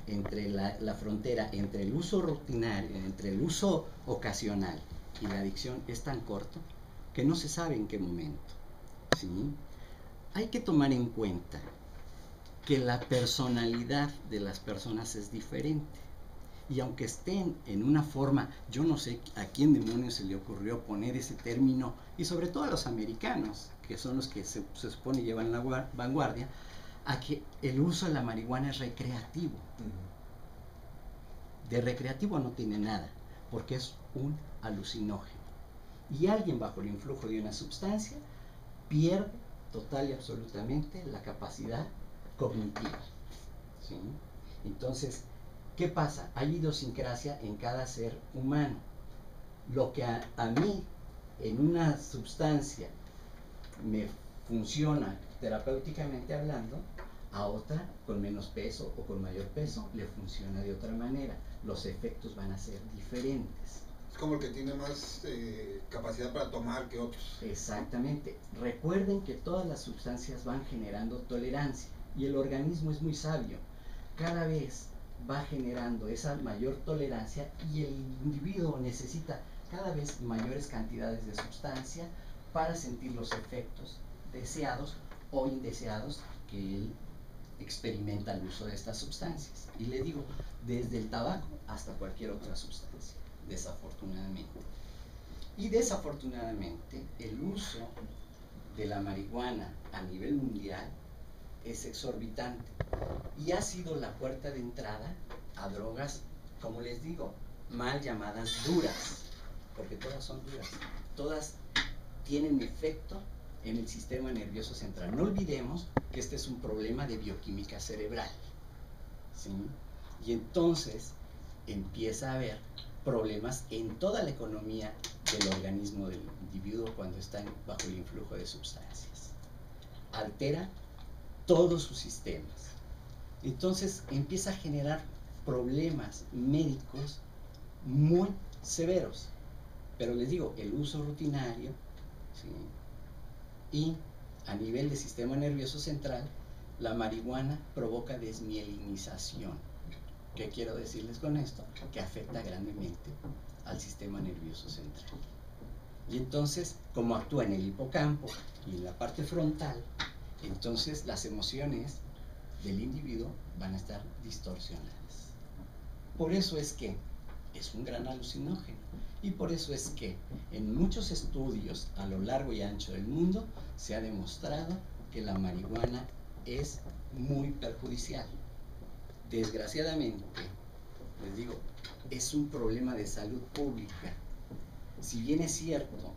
entre la frontera entre el uso rutinario, entre el uso ocasional y la adicción es tan corto que no se sabe en qué momento, ¿sí? Hay que tomar en cuenta que la personalidad de las personas es diferente. Y aunque estén en una forma, yo no sé a quién demonios se le ocurrió poner ese término, y sobre todo a los americanos, que son los que se supone llevan la vanguardia, a que el uso de la marihuana es recreativo. De recreativo no tiene nada, porque es un alucinógeno. Y alguien bajo el influjo de una sustancia pierde total y absolutamente la capacidad cognitiva, ¿sí? Entonces, ¿qué pasa? Hay idiosincrasia en cada ser humano. Lo que a mí en una sustancia me funciona terapéuticamente hablando, a otra con menos peso o con mayor peso le funciona de otra manera. Los efectos van a ser diferentes. Es como el que tiene más capacidad para tomar que otros. Exactamente. Recuerden que todas las sustancias van generando tolerancia y el organismo es muy sabio. Cada vez va generando esa mayor tolerancia y el individuo necesita cada vez mayores cantidades de sustancia para sentir los efectos deseados o indeseados que él experimenta el uso de estas sustancias. Y le digo, desde el tabaco hasta cualquier otra sustancia, desafortunadamente. Y desafortunadamente el uso de la marihuana a nivel mundial es exorbitante y ha sido la puerta de entrada a drogas, como les digo, mal llamadas duras, porque todas son duras, todas tienen efecto en el sistema nervioso central. No olvidemos que este es un problema de bioquímica cerebral, ¿sí? Y entonces empieza a haber problemas en toda la economía del organismo del individuo cuando está bajo el influjo de sustancias. Altera todos sus sistemas. Entonces empieza a generar problemas médicos muy severos. Pero les digo, el uso rutinario, ¿sí? Y a nivel del sistema nervioso central, la marihuana provoca desmielinización. ¿Qué quiero decirles con esto? Que afecta grandemente al sistema nervioso central. Y entonces, como actúa en el hipocampo y en la parte frontal, entonces las emociones del individuo van a estar distorsionadas. Por eso es que es un gran alucinógeno. Y por eso es que en muchos estudios a lo largo y ancho del mundo se ha demostrado que la marihuana es muy perjudicial. Desgraciadamente, les digo, es un problema de salud pública. Si bien es cierto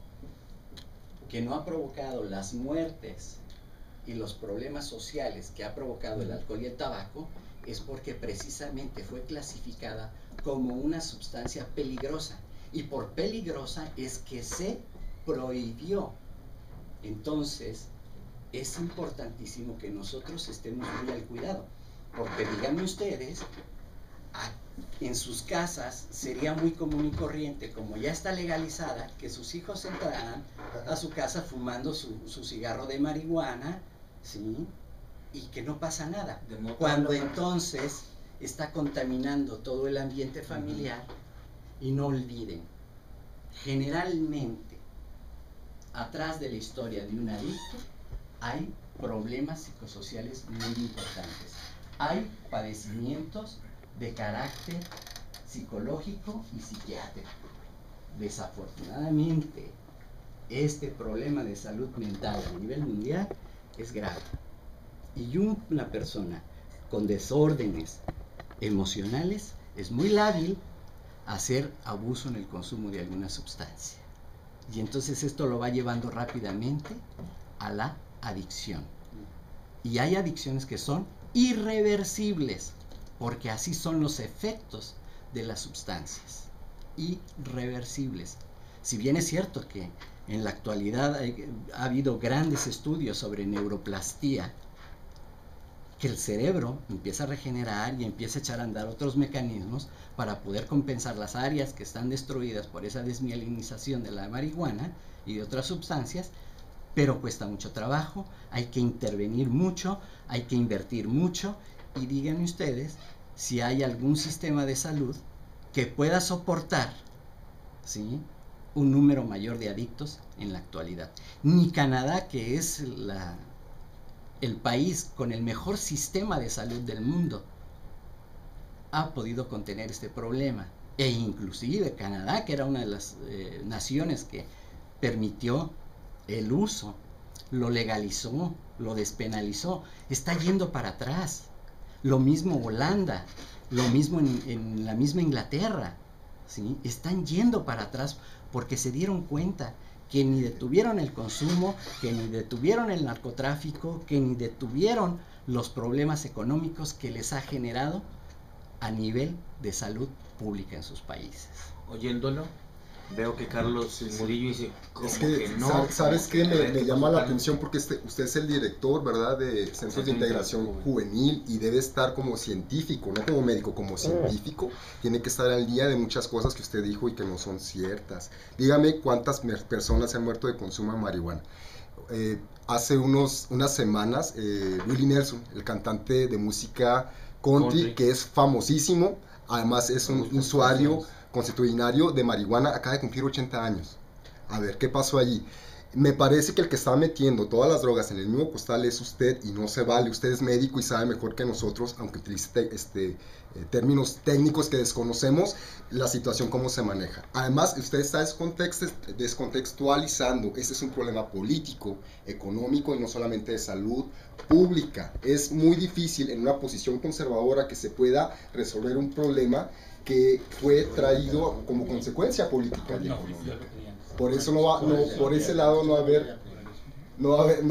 que no ha provocado las muertes y los problemas sociales que ha provocado el alcohol y el tabaco, es porque precisamente fue clasificada como una sustancia peligrosa. Y por peligrosa es que se prohibió. Entonces, es importantísimo que nosotros estemos muy al cuidado. Porque díganme ustedes, en sus casas sería muy común y corriente, como ya está legalizada, que sus hijos entraran a su casa fumando su cigarro de marihuana, ¿sí? Y que no pasa nada. Cuando entonces está contaminando todo el ambiente familiar. Y no olviden, generalmente, atrás de la historia de un adicto, hay problemas psicosociales muy importantes. Hay padecimientos de carácter psicológico y psiquiátrico. Desafortunadamente, este problema de salud mental a nivel mundial es grave. Y una persona con desórdenes emocionales es muy hábil a hacer abuso en el consumo de alguna sustancia. Y entonces esto lo va llevando rápidamente a la adicción. Y hay adicciones que son irreversibles, porque así son los efectos de las sustancias. Irreversibles. Si bien es cierto que en la actualidad ha habido grandes estudios sobre neuroplastía, que el cerebro empieza a regenerar y empieza a echar a andar otros mecanismos para poder compensar las áreas que están destruidas por esa desmielinización de la marihuana y de otras sustancias, pero cuesta mucho trabajo, hay que intervenir mucho, hay que invertir mucho, y díganme ustedes si hay algún sistema de salud que pueda soportar, ¿sí?, un número mayor de adictos en la actualidad. Ni Canadá, que es el país con el mejor sistema de salud del mundo, ha podido contener este problema. E inclusive Canadá, que era una de las naciones que permitió el uso, lo legalizó, lo despenalizó, está yendo para atrás. Lo mismo Holanda, lo mismo en la misma Inglaterra, ¿sí? Están yendo para atrás porque se dieron cuenta que ni detuvieron el consumo, que ni detuvieron el narcotráfico, que ni detuvieron los problemas económicos que les ha generado a nivel de salud pública en sus países. Oyéndolo, veo que Carlos Murillo dice, es que no, ¿sabes qué? Me llama la atención porque usted es el director, ¿verdad?, de Centros de Integración Juvenil, y debe estar como científico, no como médico, como científico. Tiene que estar al día de muchas cosas que usted dijo y que no son ciertas. Dígame cuántas personas se han muerto de consumo de marihuana. Hace unas semanas, Willie Nelson, el cantante de música country, que es famosísimo, además es un usuario constitucionario de marihuana, acaba de cumplir 80 años. A ver, ¿qué pasó allí? Me parece que el que está metiendo todas las drogas en el mismo costal es usted, y no se vale. Usted es médico y sabe mejor que nosotros, aunque utilice términos técnicos que desconocemos, la situación cómo se maneja. Además, usted está descontextualizando. Este es un problema político, económico y no solamente de salud pública. Es muy difícil en una posición conservadora que se pueda resolver un problema que fue traído como consecuencia política y económica. Por eso por ese lado no va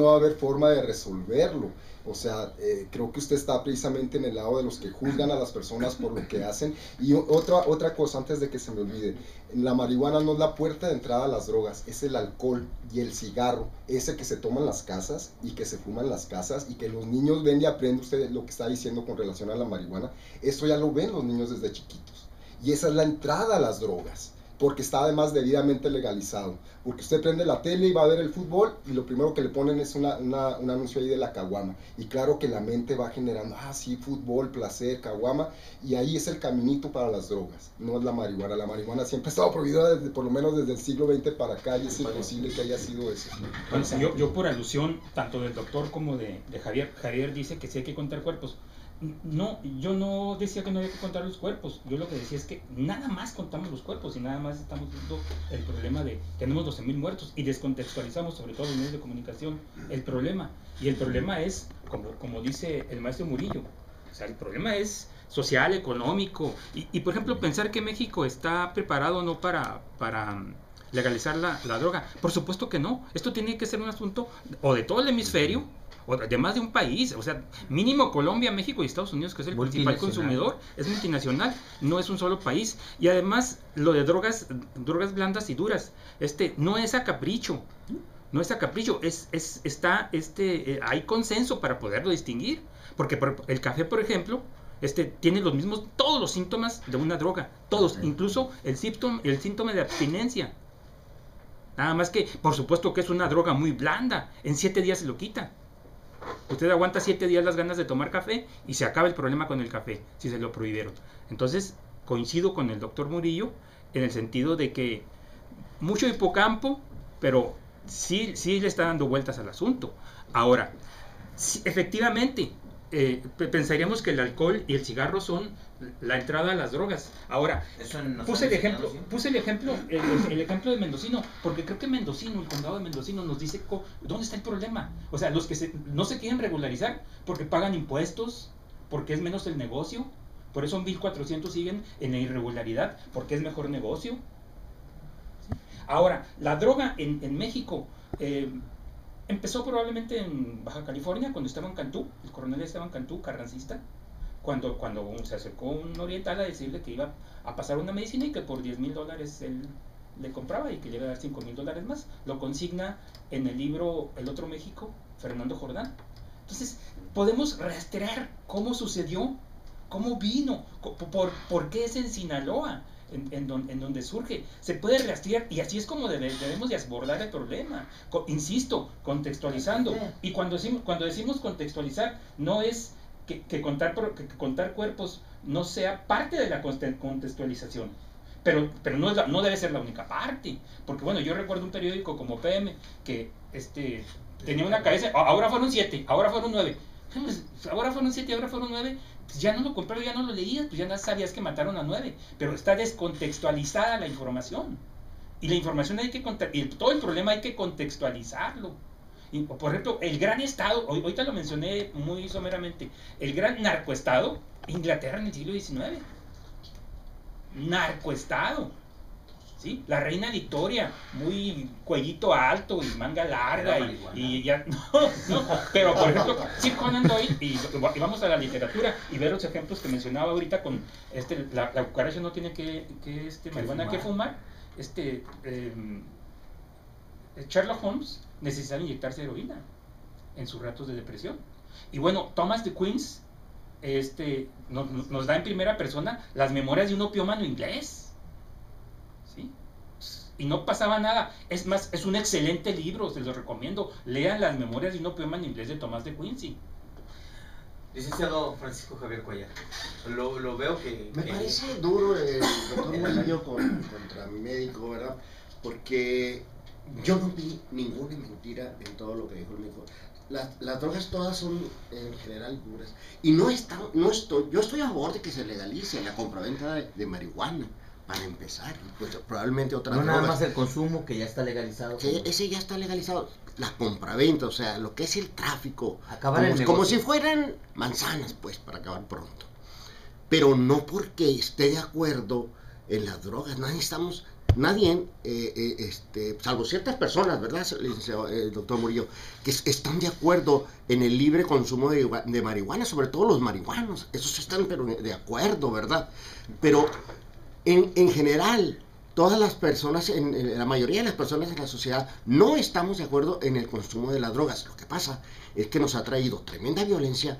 a haber forma de resolverlo. O sea, creo que usted está precisamente en el lado de los que juzgan a las personas por lo que hacen. Y otra cosa, antes de que se me olvide, la marihuana no es la puerta de entrada a las drogas, es el alcohol y el cigarro, ese que se toma en las casas y que se fuma en las casas y que los niños ven y aprenden. Usted lo que está diciendo con relación a la marihuana, eso ya lo ven los niños desde chiquitos. Y esa es la entrada a las drogas, porque está además debidamente legalizado. Porque usted prende la tele y va a ver el fútbol y lo primero que le ponen es un anuncio ahí de la caguama. Y claro que la mente va generando, sí, fútbol, placer, caguama, y ahí es el caminito para las drogas, no es la marihuana. La marihuana siempre ha estado prohibida por lo menos desde el siglo XX para acá, y es imposible que haya sido eso. Bueno, yo por alusión, tanto del doctor como de Javier dice que sí hay que contar cuerpos. No, yo no decía que no había que contar los cuerpos. Yo lo que decía es que nada más contamos los cuerpos y nada más estamos viendo el problema de tenemos 12,000 muertos y descontextualizamos, sobre todo los medios de comunicación, el problema. Y el problema es, como dice el maestro Murillo, o sea, el problema es social, económico. Y por ejemplo, pensar que México está preparado no para legalizar la droga. Por supuesto que no. Esto tiene que ser un asunto o de todo el hemisferio, o de más de un país. O sea, mínimo Colombia, México y Estados Unidos, que es el principal consumidor, es multinacional, no es un solo país. Y además, lo de drogas blandas y duras, no es a capricho. No es a capricho, hay consenso para poderlo distinguir. Porque el café, por ejemplo, tiene todos los síntomas de una droga, todos, incluso el síntoma de abstinencia. Nada más que, por supuesto que es una droga muy blanda, en 7 días se lo quita. Usted aguanta 7 días las ganas de tomar café y se acaba el problema con el café, si se lo prohibieron. Entonces, coincido con el doctor Murillo en el sentido de que mucho hipocampo, pero sí le está dando vueltas al asunto. Ahora, sí, efectivamente, pensaríamos que el alcohol y el cigarro son la entrada a las drogas. Ahora, puse el ejemplo de Mendocino, porque creo que el condado de Mendocino nos dice dónde está el problema. O sea, los que no se quieren regularizar porque pagan impuestos, porque es menos el negocio, por eso 1,400 siguen en la irregularidad, porque es mejor negocio. ¿Sí? Ahora, la droga en México empezó probablemente en Baja California, cuando Esteban Cantú, el coronel Esteban Cantú, carrancista, cuando se acercó un oriental a decirle que iba a pasar una medicina y que por $10,000 él le compraba y que le iba a dar $5,000 más. Lo consigna en el libro El Otro México, Fernando Jordán. Entonces, podemos rastrear cómo sucedió, cómo vino, por qué es en Sinaloa, en donde surge. Se puede rastrear y así es como debemos de abordar el problema. Insisto, contextualizando. Y cuando decimos contextualizar, no es que contar cuerpos no sea parte de la contextualización. Pero no debe ser la única parte. Porque bueno, yo recuerdo un periódico como PM que tenía una cabeza, ahora fueron 7, ahora fueron 9. Ahora fueron 7, ahora fueron 9. Pues ya no lo compré, ya no lo leías, pues ya no sabías que mataron a 9. Pero está descontextualizada la información. Y la información hay que todo el problema hay que contextualizarlo. Y, por ejemplo, el gran estado, ahorita lo mencioné muy someramente, el gran narcoestado, Inglaterra en el siglo XIX. Narcoestado, ¿sí? La reina Victoria, muy cuellito alto y manga larga y ya, no, pero por ejemplo, Sir Conan Doyle, y vamos a la literatura y ver los ejemplos que mencionaba ahorita con la cucaracha no tiene marihuana que fumar, Sherlock Holmes necesitaba inyectarse heroína en sus ratos de depresión. Y bueno, Thomas de Queens nos da en primera persona las memorias de un opiómano inglés, ¿sí? Y no pasaba nada. Es más, es un excelente libro, se los recomiendo. Lean las memorias de un opiómano inglés de Tomás de Quincy. Licenciado Francisco Javier Cuellar, lo veo que... Me parece duro el doctor Murillo contra mi médico, ¿verdad? Porque yo no vi ninguna mentira en todo lo que dijo el médico. Las drogas todas son en general duras. Y yo estoy a favor de que se legalice la compraventa de marihuana, para empezar. Y pues probablemente otras drogas. No nada más el consumo, que ya está legalizado. Que ese ya está legalizado. La compraventa, o sea, lo que es el tráfico. Acabar el como si fueran manzanas, pues, para acabar pronto. Pero no porque esté de acuerdo en las drogas. Nadie, salvo ciertas personas, ¿verdad, doctor Murillo, que están de acuerdo en el libre consumo de marihuana, sobre todo los marihuanos, esos están pero de acuerdo, ¿verdad? Pero en general, todas las personas, la mayoría de las personas en la sociedad, no estamos de acuerdo en el consumo de las drogas. Lo que pasa es que nos ha traído tremenda violencia,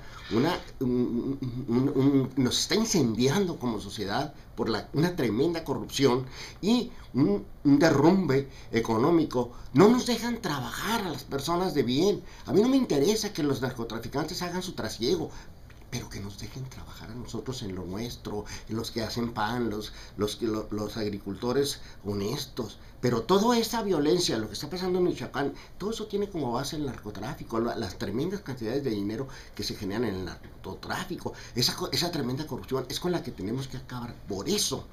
nos está incendiando como sociedad por una tremenda corrupción y un derrumbe económico. No nos dejan trabajar a las personas de bien. A mí no me interesa que los narcotraficantes hagan su trasiego, pero que nos dejen trabajar a nosotros en lo nuestro, en los que hacen pan, los agricultores honestos. Pero toda esa violencia, lo que está pasando en Michoacán, todo eso tiene como base el narcotráfico, las tremendas cantidades de dinero que se generan en el narcotráfico, esa tremenda corrupción es con la que tenemos que acabar. Por eso,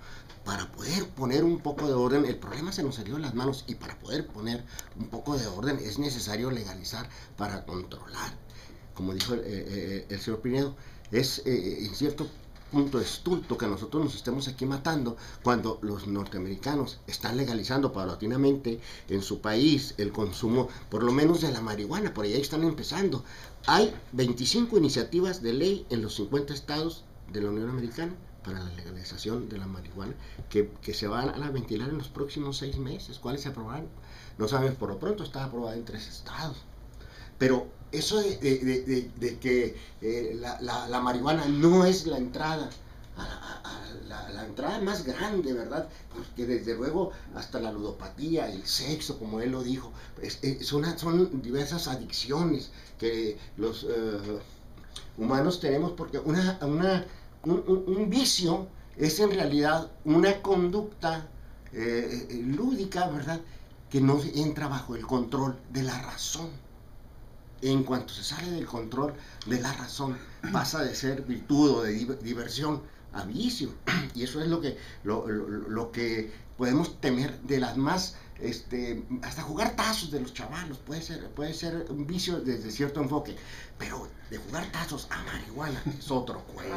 para poder poner un poco de orden, el problema se nos salió de las manos, y para poder poner un poco de orden es necesario legalizar para controlar. Como dijo el señor Pinedo, es en cierto punto estulto que nosotros nos estemos aquí matando cuando los norteamericanos están legalizando paulatinamente en su país el consumo, por lo menos de la marihuana. Por ahí están empezando. Hay 25 iniciativas de ley en los 50 estados de la Unión Americana para la legalización de la marihuana que se van a ventilar en los próximos 6 meses. ¿Cuáles se aprobarán? No sabemos, por lo pronto está aprobada en 3 estados. Pero eso de que la marihuana no es la entrada, la entrada más grande, ¿verdad? Porque desde luego hasta la ludopatía, el sexo, como él lo dijo, son diversas adicciones que los humanos tenemos, porque un vicio es en realidad una conducta lúdica, ¿verdad? Que no entra bajo el control de la razón. En cuanto se sale del control de la razón, pasa de ser virtud o de diversión a vicio. Y eso es lo que podemos temer de las más, hasta jugar tazos de los chavalos, puede ser un vicio desde cierto enfoque, pero de jugar tazos a marihuana es otro cuento.